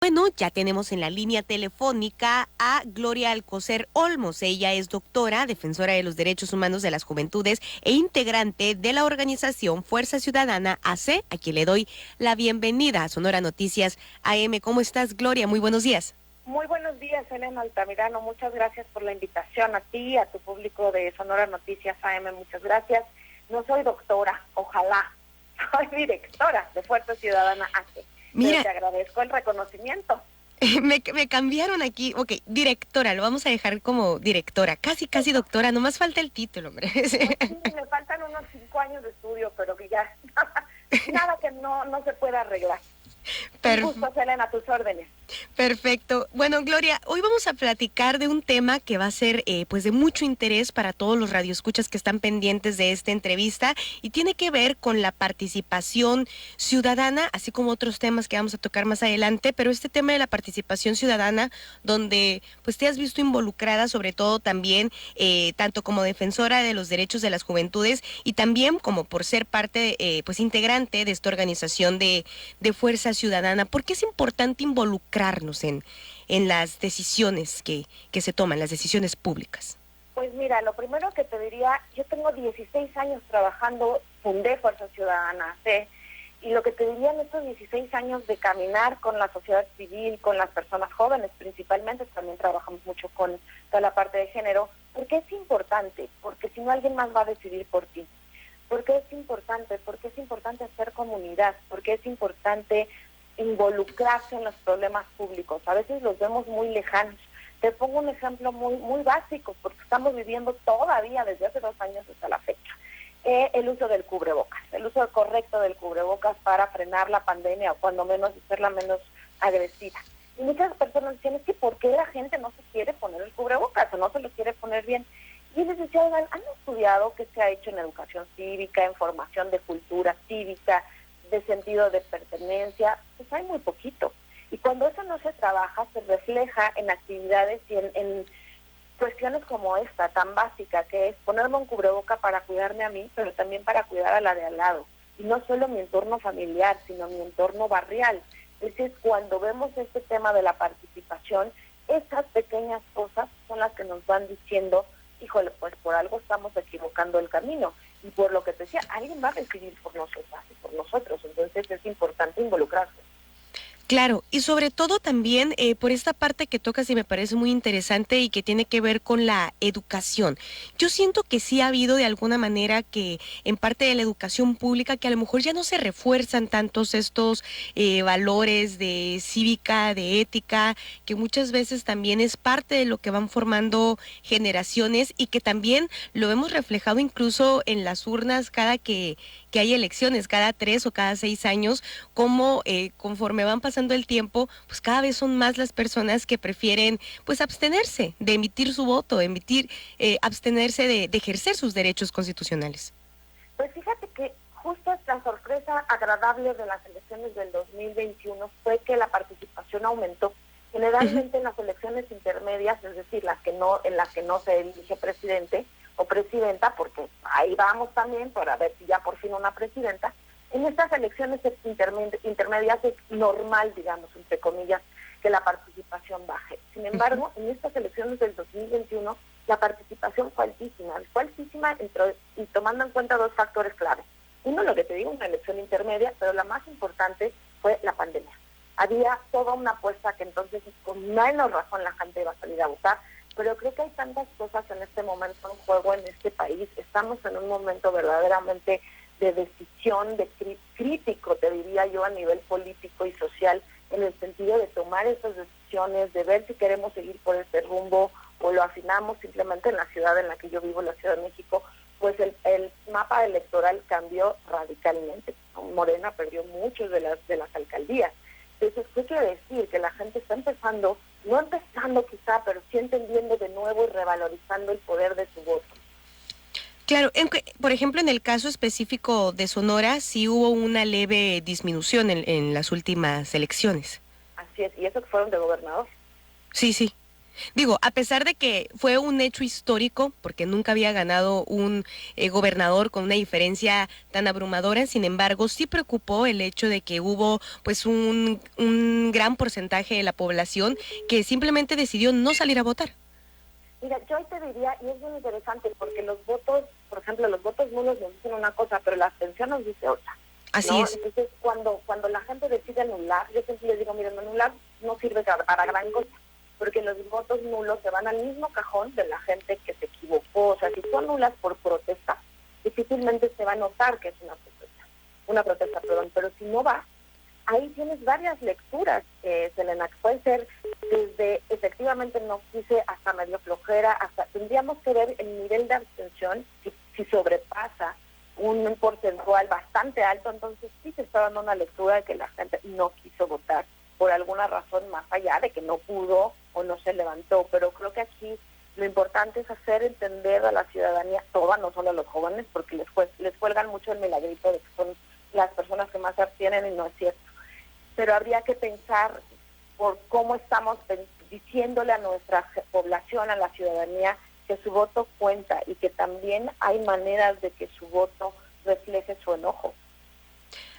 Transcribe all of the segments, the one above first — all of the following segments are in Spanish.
Bueno, ya tenemos en la línea telefónica a Gloria Alcocer Olmos. Ella es doctora, defensora de los derechos humanos de las juventudes e integrante de la organización Fuerza Ciudadana AC, a quien le doy la bienvenida a Sonora Noticias AM. ¿Cómo estás, Gloria? Muy buenos días. Muy buenos días, Elena Altamirano. Muchas gracias por la invitación a ti, a tu público de Sonora Noticias AM. Muchas gracias. No soy doctora, ojalá. Soy directora de Fuerza Ciudadana AC. Mira, te agradezco el reconocimiento. me cambiaron aquí. Ok, directora, lo vamos a dejar como directora. Casi doctora, nomás falta el título, hombre. Pues sí, me faltan unos 5 años de estudio, pero que ya nada que no se pueda arreglar. Un gusto, Elena, a tus órdenes. Perfecto. Bueno, Gloria, hoy vamos a platicar de un tema que va a ser pues de mucho interés para todos los radioescuchas que están pendientes de esta entrevista y tiene que ver con la participación ciudadana, así como otros temas que vamos a tocar más adelante, pero este tema de la participación ciudadana, donde pues te has visto involucrada sobre todo también, tanto como defensora de los derechos de las juventudes y también como por ser parte, pues integrante de esta organización de Fuerza Ciudadana. ¿Por qué es importante involucrarnos en las decisiones que se toman, las decisiones públicas? Pues mira, lo primero que te diría, yo tengo 16 años trabajando, fundé Fuerza Ciudadana AC, y lo que te diría en estos 16 años de caminar con la sociedad civil, con las personas jóvenes principalmente, también trabajamos mucho con toda la parte de género, porque es importante, porque si no alguien más va a decidir por ti. ¿Por qué es importante? Porque es importante hacer comunidad, porque es importante involucrarse en los problemas públicos. A veces los vemos muy lejanos. Te pongo un ejemplo muy básico, porque estamos viviendo todavía desde hace 2 años hasta la fecha. El uso del cubrebocas, el uso correcto del cubrebocas para frenar la pandemia o cuando menos hacerla menos agresiva. Y muchas personas dicen, es que ¿por qué la gente no se quiere poner el cubrebocas o no se lo quiere poner bien? Y les decía, oigan, ¿han estudiado qué se ha hecho en educación cívica, en formación de cultura cívica, de sentido de pertenencia? Pues hay muy poquito. Y cuando eso no se trabaja, se refleja en actividades y en cuestiones como esta, tan básica, que es ponerme un cubreboca para cuidarme a mí, pero también para cuidar a la de al lado. Y no solo mi entorno familiar, sino mi entorno barrial. Es decir, cuando vemos este tema de la participación, estas pequeñas cosas son las que nos van diciendo, híjole, pues por algo estamos equivocando el camino. Y por lo que te decía, alguien va a decidir por nosotras y por nosotros. Entonces es importante involucrarse. Claro, y sobre todo también por esta parte que tocas y me parece muy interesante y que tiene que ver con la educación. Yo siento que sí ha habido de alguna manera que en parte de la educación pública que a lo mejor ya no se refuerzan tantos estos valores de cívica, de ética, que muchas veces también es parte de lo que van formando generaciones y que también lo hemos reflejado incluso en las urnas cada que hay elecciones, cada 3 o cada 6 años, como conforme van pasando el tiempo, pues cada vez son más las personas que prefieren pues abstenerse de emitir su voto, abstenerse de ejercer sus derechos constitucionales. Pues fíjate que justo la sorpresa agradable de las elecciones del 2021 fue que la participación aumentó. Generalmente en las elecciones intermedias, es decir, en las que no se elige presidente o presidenta, porque ahí vamos también para ver si ya por fin una presidenta, en estas elecciones intermedias es normal, digamos, entre comillas, que la participación baje. Sin embargo, en estas elecciones del 2021, la participación fue altísima y tomando en cuenta 2 factores claves. Uno, lo que te digo, una elección intermedia, pero la más importante fue la pandemia. Había toda una apuesta que entonces con menos razón la gente iba a salir a votar, pero creo que hay tantas cosas en este momento en juego en este país. Estamos en un momento verdaderamente de decisión, de crítico, te diría yo, a nivel político y social, en el sentido de tomar esas decisiones, de ver si queremos seguir por este rumbo o lo afinamos simplemente en la ciudad en la que yo vivo, la Ciudad de México. Pues el mapa electoral cambió radicalmente. Morena perdió muchas de las alcaldías. Entonces, ¿qué quiere decir? Que la gente está no empezando quizá, pero sí entendiendo de nuevo y revalorizando el poder de su voto. Claro, por ejemplo, en el caso específico de Sonora, sí hubo una leve disminución en las últimas elecciones. Así es, y eso que fueron de gobernador. Sí. Digo, a pesar de que fue un hecho histórico, porque nunca había ganado un gobernador con una diferencia tan abrumadora, sin embargo, sí preocupó el hecho de que hubo pues un gran porcentaje de la población que simplemente decidió no salir a votar. Mira, yo ahí te diría, y es muy interesante, porque los votos, por ejemplo, los votos nulos nos dicen una cosa, pero la abstención nos dice otra. Así ¿No? es. Entonces, cuando la gente decide anular, yo siempre les digo, miren, anular no sirve para gran cosa, porque los votos nulos se van al mismo cajón de la gente que se equivocó. O sea, si tú anulas por protesta, difícilmente se va a notar que es una protesta, perdón, pero si no va, ahí tienes varias lecturas, Selena, que pueden ser desde efectivamente no quise hasta medio flojera, hasta tendríamos que ver el nivel de abstención, si sobrepasa un porcentual bastante alto, entonces sí se está dando una lectura de que la gente no quiso votar por alguna razón más allá de que no pudo o no se levantó, pero creo que aquí lo importante es hacer entender a la ciudadanía toda, no solo a los jóvenes, porque les cuelgan mucho el milagrito de que son las personas que más se abstienen y no es cierto, pero habría que pensar por cómo estamos diciéndole a nuestra población, a la ciudadanía, que su voto cuenta y que también hay maneras de que su voto refleje su enojo.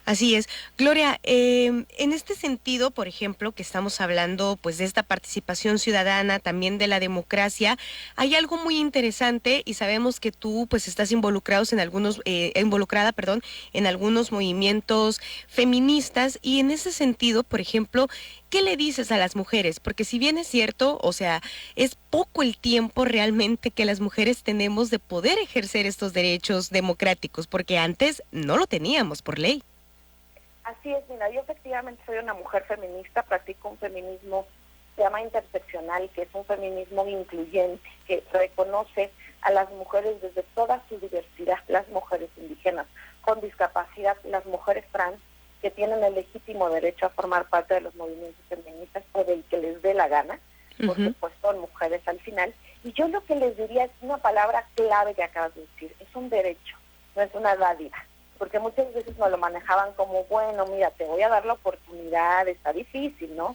Así es. Gloria, en este sentido, por ejemplo, que estamos hablando pues de esta participación ciudadana, también de la democracia, hay algo muy interesante y sabemos que tú pues estás involucrada, perdón, en algunos movimientos feministas y en ese sentido, por ejemplo, ¿qué le dices a las mujeres? Porque si bien es cierto, o sea, es poco el tiempo realmente que las mujeres tenemos de poder ejercer estos derechos democráticos, porque antes no lo teníamos por ley. Así es, mira, yo efectivamente soy una mujer feminista, practico un feminismo que se llama interseccional, que es un feminismo incluyente, que reconoce a las mujeres desde toda su diversidad, las mujeres indígenas con discapacidad, las mujeres trans, que tienen el legítimo derecho a formar parte de los movimientos feministas o del que les dé la gana, porque pues son mujeres al final. Y yo lo que les diría es una palabra clave que acabas de decir, es un derecho, no es una dádiva. Porque muchas veces nos lo manejaban como, bueno, mira, te voy a dar la oportunidad, está difícil, ¿no?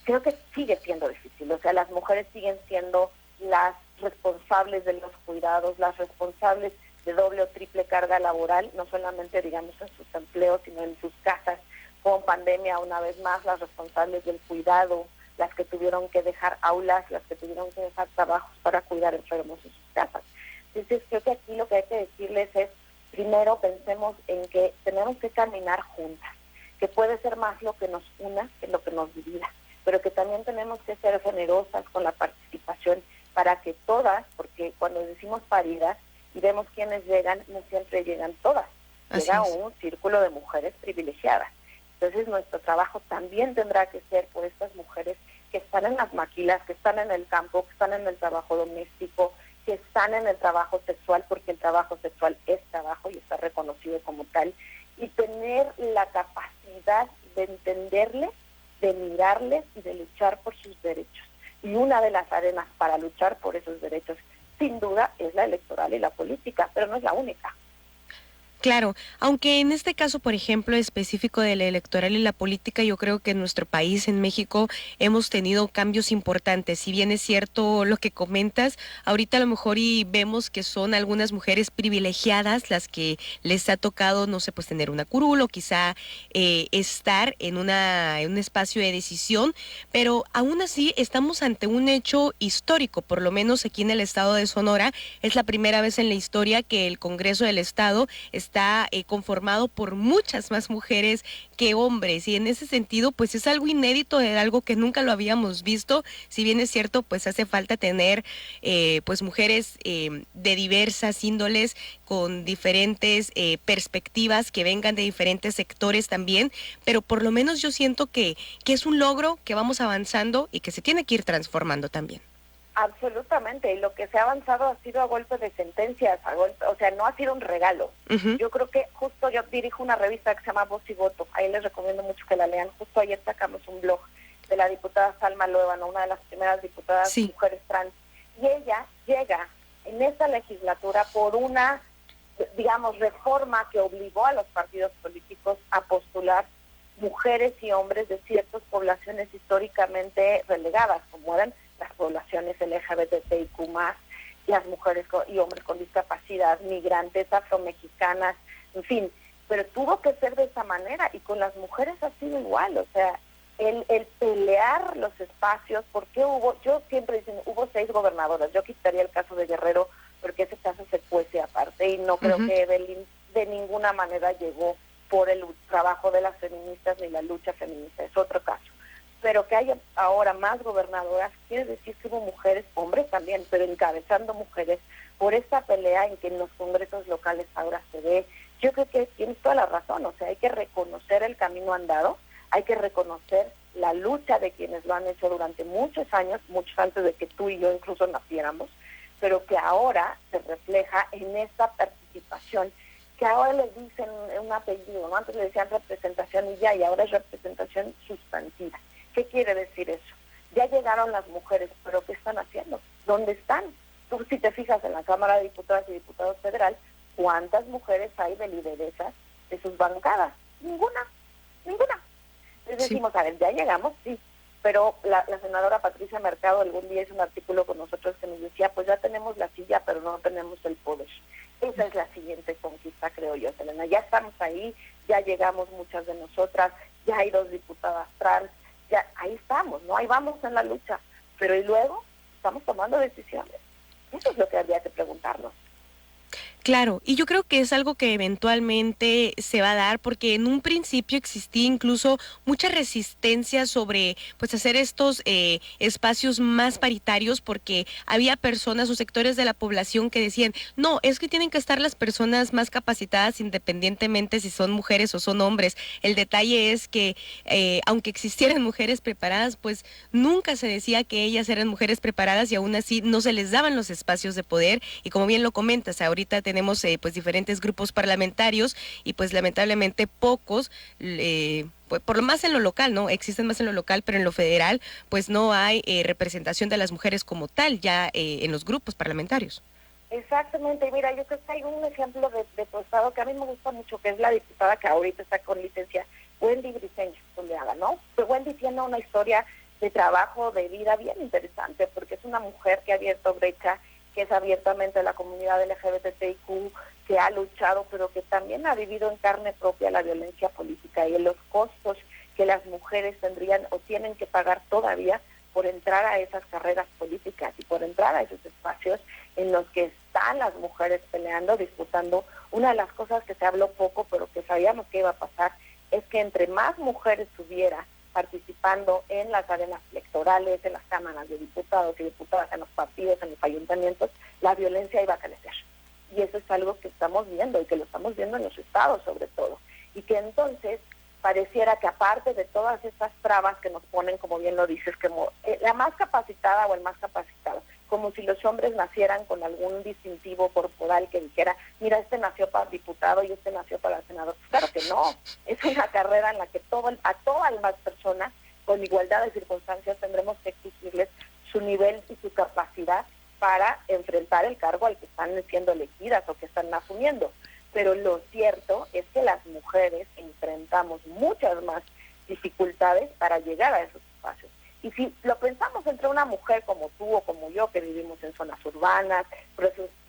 Creo que sigue siendo difícil, o sea, las mujeres siguen siendo las responsables de los cuidados, las responsables de doble o triple carga laboral, no solamente, digamos, en sus empleos, sino en sus casas, con pandemia una vez más, las responsables del cuidado, las que tuvieron que dejar aulas, las que tuvieron que dejar trabajos para cuidar enfermos en sus casas. Entonces, creo que aquí lo que hay que decirles es, primero pensemos en que tenemos que caminar juntas, que puede ser más lo que nos una que lo que nos divida, pero que también tenemos que ser generosas con la participación para que todas, porque cuando decimos paridad y vemos quiénes llegan, no siempre llegan todas, llega un círculo de mujeres privilegiadas. Entonces nuestro trabajo también tendrá que ser por estas mujeres que están en las maquilas, que están en el campo, que están en el trabajo doméstico, que están en el trabajo sexual, porque el trabajo sexual es trabajo y está reconocido como tal, y tener la capacidad de entenderles, de mirarles y de luchar por sus derechos. Y una de las arenas para luchar por esos derechos, sin duda, es la electoral y la política, pero no es la única. Claro, aunque en este caso, por ejemplo, específico de la electoral y la política, yo creo que en nuestro país, en México, hemos tenido cambios importantes. Si bien es cierto lo que comentas, ahorita a lo mejor y vemos que son algunas mujeres privilegiadas las que les ha tocado, no sé, pues tener una curul o quizá estar en un espacio de decisión, pero aún así estamos ante un hecho histórico, por lo menos aquí en el estado de Sonora, es la primera vez en la historia que el Congreso del Estado está conformado por muchas más mujeres que hombres y en ese sentido pues es algo inédito, es algo que nunca lo habíamos visto, si bien es cierto pues hace falta tener pues mujeres de diversas índoles con diferentes perspectivas que vengan de diferentes sectores también, pero por lo menos yo siento que es un logro que vamos avanzando y que se tiene que ir transformando también. Absolutamente, y lo que se ha avanzado ha sido a golpe de sentencias, o sea, no ha sido un regalo. Yo creo que justo yo dirijo una revista que se llama Voz y Voto, ahí les recomiendo mucho que la lean. Justo ayer sacamos un blog de la diputada Salma Luébano, una de las primeras diputadas mujeres trans, y ella llega en esta legislatura por una, digamos, reforma que obligó a los partidos políticos a postular mujeres y hombres de ciertas poblaciones históricamente relegadas, como eran las poblaciones LGBTIQ+, las mujeres y hombres con discapacidad, migrantes, afromexicanas, en fin, pero tuvo que ser de esa manera, y con las mujeres ha sido igual, o sea, el pelear los espacios, porque yo siempre dicen, hubo 6 gobernadoras, yo quitaría el caso de Guerrero, porque ese caso se cuece aparte, y no creo que Evelyn de ninguna manera llegó por el trabajo de las feministas ni la lucha feminista, es otro caso. Pero que haya ahora más gobernadoras quiere decir que hubo mujeres, hombres también, pero encabezando mujeres por esta pelea en que en los congresos locales ahora se ve. Yo creo que tienes toda la razón, o sea, hay que reconocer el camino andado, hay que reconocer la lucha de quienes lo han hecho durante muchos años, muchos antes de que tú y yo incluso naciéramos, pero que ahora se refleja en esta participación, que ahora les dicen un apellido, ¿no? Antes le decían representación y ya, y ahora es representación sustantiva. ¿Qué quiere decir eso? Ya llegaron las mujeres, pero ¿qué están haciendo? ¿Dónde están? Tú, si te fijas en la Cámara de Diputadas y Diputados Federal, ¿cuántas mujeres hay de lideresas de sus bancadas? Ninguna. Les decimos, a ver, ya llegamos, sí, pero la senadora Patricia Mercado algún día hizo un artículo con nosotros que nos decía, pues ya tenemos la silla, pero no tenemos el poder. Esa es la siguiente conquista, creo yo, Selena. Ya estamos ahí, ya llegamos muchas de nosotras, ya hay 2 diputadas trans, ya ahí estamos, ¿no? Ahí vamos en la lucha, pero y luego estamos tomando decisiones. Eso es lo que habría que preguntarnos. Claro, y yo creo que es algo que eventualmente se va a dar, porque en un principio existía incluso mucha resistencia sobre pues hacer estos espacios más paritarios, porque había personas o sectores de la población que decían, no, es que tienen que estar las personas más capacitadas independientemente si son mujeres o son hombres. El detalle es que aunque existieran mujeres preparadas, pues nunca se decía que ellas eran mujeres preparadas y aún así no se les daban los espacios de poder, y como bien lo comentas, ahorita tenemos pues diferentes grupos parlamentarios y pues lamentablemente pocos, pues, por lo más en lo local, ¿no? Existen más en lo local, pero en lo federal pues no hay representación de las mujeres como tal ya en los grupos parlamentarios. Exactamente, mira, yo creo que hay un ejemplo de tu estado que a mí me gusta mucho, que es la diputada que ahorita está con licencia, Wendy Briceño, ¿no? Pues Wendy tiene una historia de trabajo, de vida bien interesante, porque es una mujer que ha abierto brecha, que es abiertamente la comunidad LGBTIQ, que ha luchado, pero que también ha vivido en carne propia la violencia política y los costos que las mujeres tendrían o tienen que pagar todavía por entrar a esas carreras políticas y por entrar a esos espacios en los que están las mujeres peleando, disputando. Una de las cosas que se habló poco, pero que sabíamos que iba a pasar, es que entre más mujeres hubiera participando en las arenas electorales, en las cámaras de diputados y diputadas, en los partidos, en los ayuntamientos, la violencia iba a crecer. Y eso es algo que estamos viendo y que lo estamos viendo en los estados sobre todo. Y que entonces pareciera que aparte de todas estas trabas que nos ponen, como bien lo dices, como la más capacitada o el más capacitado, como si los hombres nacieran con algún distintivo corporal que dijera, mira, este nació para diputado y este nació para senador. Pues claro que no, es una carrera en la que a todas las personas, con igualdad de circunstancias, tendremos que exigirles su nivel y su capacidad para enfrentar el cargo al que están siendo elegidas o que están asumiendo. Pero lo cierto es que las mujeres enfrentamos muchas más dificultades para llegar a esos espacios. Y si lo pensamos entre una mujer como tú o como yo, que vivimos en zonas urbanas,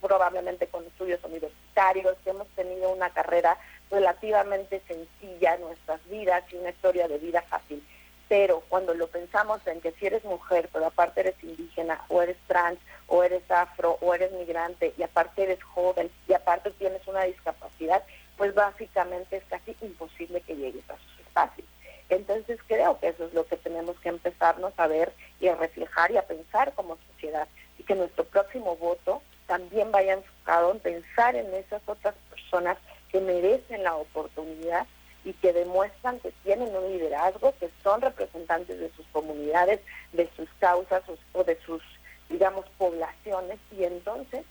probablemente con estudios universitarios, que hemos tenido una carrera relativamente sencilla en nuestras vidas y una historia de vida fácil, pero cuando lo pensamos en que si eres mujer, pero aparte eres indígena, o eres trans, o eres afro, o eres migrante, y aparte eres joven, y aparte tienes una discapacidad, pues básicamente es casi imposible que llegues a sus espacios. Entonces creo que eso es lo que tenemos que empezarnos a ver y a reflejar y a pensar como sociedad, y que nuestro próximo voto también vaya enfocado en pensar en esas otras personas que merecen la oportunidad y que demuestran que tienen un liderazgo, que son representantes de sus comunidades, de sus causas o de sus, digamos, poblaciones, y entonces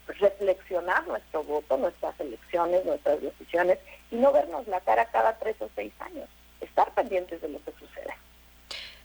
reflexionar nuestro voto, nuestras elecciones, nuestras decisiones, y no vernos la cara cada 3 o 6 años, estar pendientes de lo que suceda.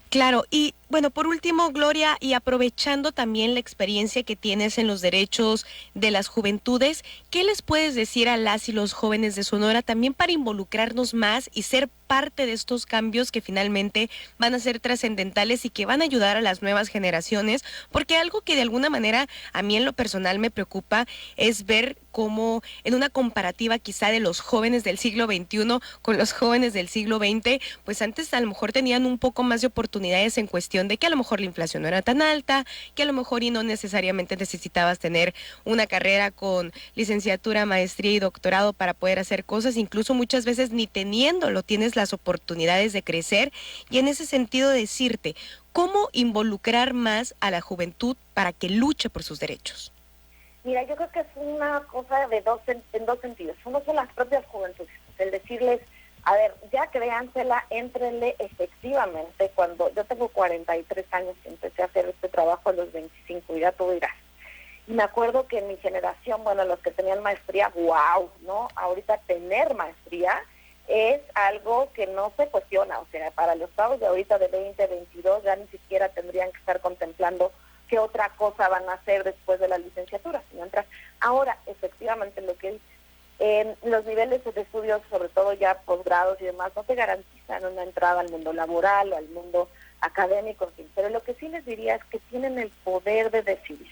Claro, y Bueno, por último, Gloria, y aprovechando también la experiencia que tienes en los derechos de las juventudes, ¿qué les puedes decir a las y los jóvenes de Sonora también para involucrarnos más y ser parte de estos cambios que finalmente van a ser trascendentales y que van a ayudar a las nuevas generaciones? Porque algo que de alguna manera a mí en lo personal me preocupa es ver cómo en una comparativa quizá de los jóvenes del siglo XXI con los jóvenes del siglo XX, pues antes a lo mejor tenían un poco más de oportunidades en cuestión de que a lo mejor la inflación no era tan alta, que a lo mejor y no necesariamente necesitabas tener una carrera con licenciatura, maestría y doctorado para poder hacer cosas, incluso muchas veces ni teniéndolo tienes las oportunidades de crecer. Y en ese sentido decirte, ¿cómo involucrar más a la juventud para que luche por sus derechos? Mira, yo creo que es una cosa en dos sentidos. Uno son las propias juventudes, el decirles, a ver, ya créansela, éntrenle efectivamente. Cuando yo tengo 43 años y empecé a hacer este trabajo a los 25, y ya tú dirás. Y me acuerdo que en mi generación, bueno, los que tenían maestría, wow, ¿no? Ahorita tener maestría es algo que no se cuestiona. O sea, para los chavos de ahorita de 20, 22 ya ni siquiera tendrían que estar contemplando qué otra cosa van a hacer después de la licenciatura, sino entrar. Ahora, efectivamente, lo que los niveles de estudios, sobre todo ya posgrados y demás, no te garantizan una entrada al mundo laboral o al mundo académico, en fin. Pero lo que sí les diría es que tienen el poder de decidir,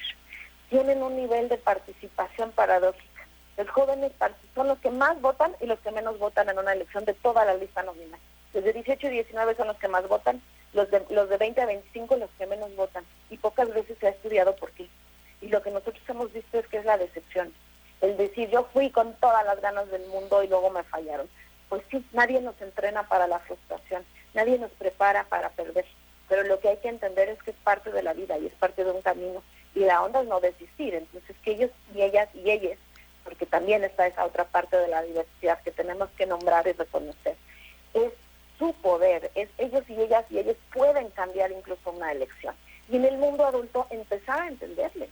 tienen un nivel de participación paradójica. Los jóvenes son los que más votan y los que menos votan en una elección de toda la lista nominal. Los de 18 y 19 son los que más votan, los de 20 a 25 los que menos votan. Y pocas veces se ha estudiado por qué. Y lo que nosotros hemos visto es que es la decepción. El decir, yo fui con todas las ganas del mundo y luego me fallaron. Pues sí, nadie nos entrena para la frustración, nadie nos prepara para perder. Pero lo que hay que entender es que es parte de la vida y es parte de un camino. Y la onda es no desistir. Entonces, que ellos y ellas y ellas, porque también está esa otra parte de la diversidad que tenemos que nombrar y reconocer, es su poder, es ellos y ellas pueden cambiar incluso una elección. Y en el mundo adulto empezar a entenderle.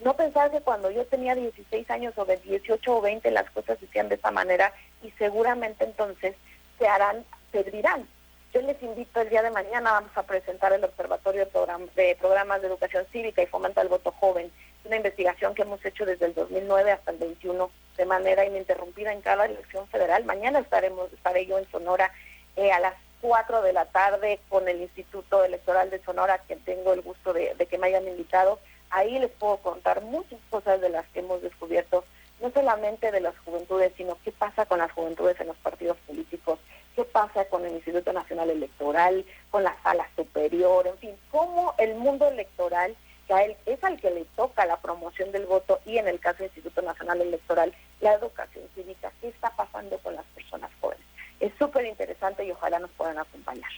No pensar que cuando yo tenía 16 años o de 18 o 20 las cosas se hacían de esa manera y seguramente entonces se abrirán. Yo les invito el día de mañana, vamos a presentar el Observatorio de Programas de Educación Cívica y Fomenta el Voto Joven. Es una investigación que hemos hecho desde el 2009 hasta el 21 de manera ininterrumpida en cada elección federal. Mañana estaré yo en Sonora a las 4 de la tarde con el Instituto Electoral de Sonora, que tengo el gusto de que me hayan invitado. Ahí les puedo contar muchas cosas de las que hemos descubierto, no solamente de las juventudes, sino qué pasa con las juventudes en los partidos políticos, qué pasa con el Instituto Nacional Electoral, con la Sala Superior, en fin, cómo el mundo electoral, que a él es al que le toca la promoción del voto y en el caso del Instituto Nacional Electoral, la educación cívica, qué está pasando con las personas jóvenes. Es súper interesante y ojalá nos puedan acompañar.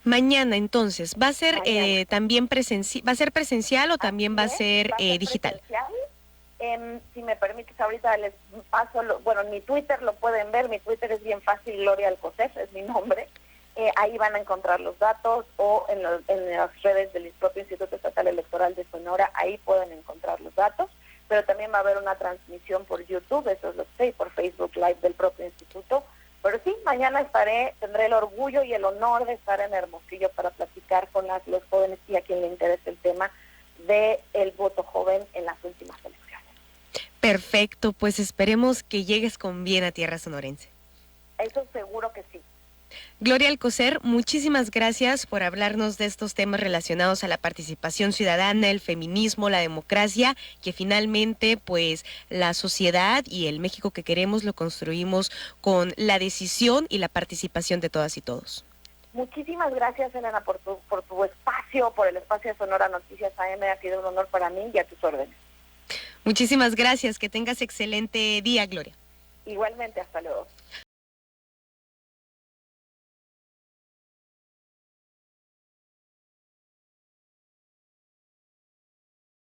Mañana, entonces, ¿va a ser también ¿va a ser presencial o también va a ser digital? Si me permites, ahorita les paso, en mi Twitter lo pueden ver, mi Twitter es bien fácil, Gloria Alcocer, es mi nombre. Ahí van a encontrar los datos o en las redes del propio Instituto Estatal Electoral de Sonora, ahí pueden encontrar los datos, pero también va a haber una transmisión por YouTube, eso es lo que sé, y por Facebook Live del propio instituto. Pero sí, mañana tendré el orgullo y el honor de estar en Hermosillo para platicar con los jóvenes y a quien le interese el tema del voto joven en las últimas elecciones. Perfecto, pues esperemos que llegues con bien a tierra sonorense. Eso seguro que sí. Gloria Alcocer, muchísimas gracias por hablarnos de estos temas relacionados a la participación ciudadana, el feminismo, la democracia, que finalmente pues la sociedad y el México que queremos lo construimos con la decisión y la participación de todas y todos. Muchísimas gracias, Elena, por tu espacio, por el espacio de Sonora Noticias AM. Ha sido un honor para mí y a tus órdenes. Muchísimas gracias, que tengas excelente día, Gloria. Igualmente, hasta luego.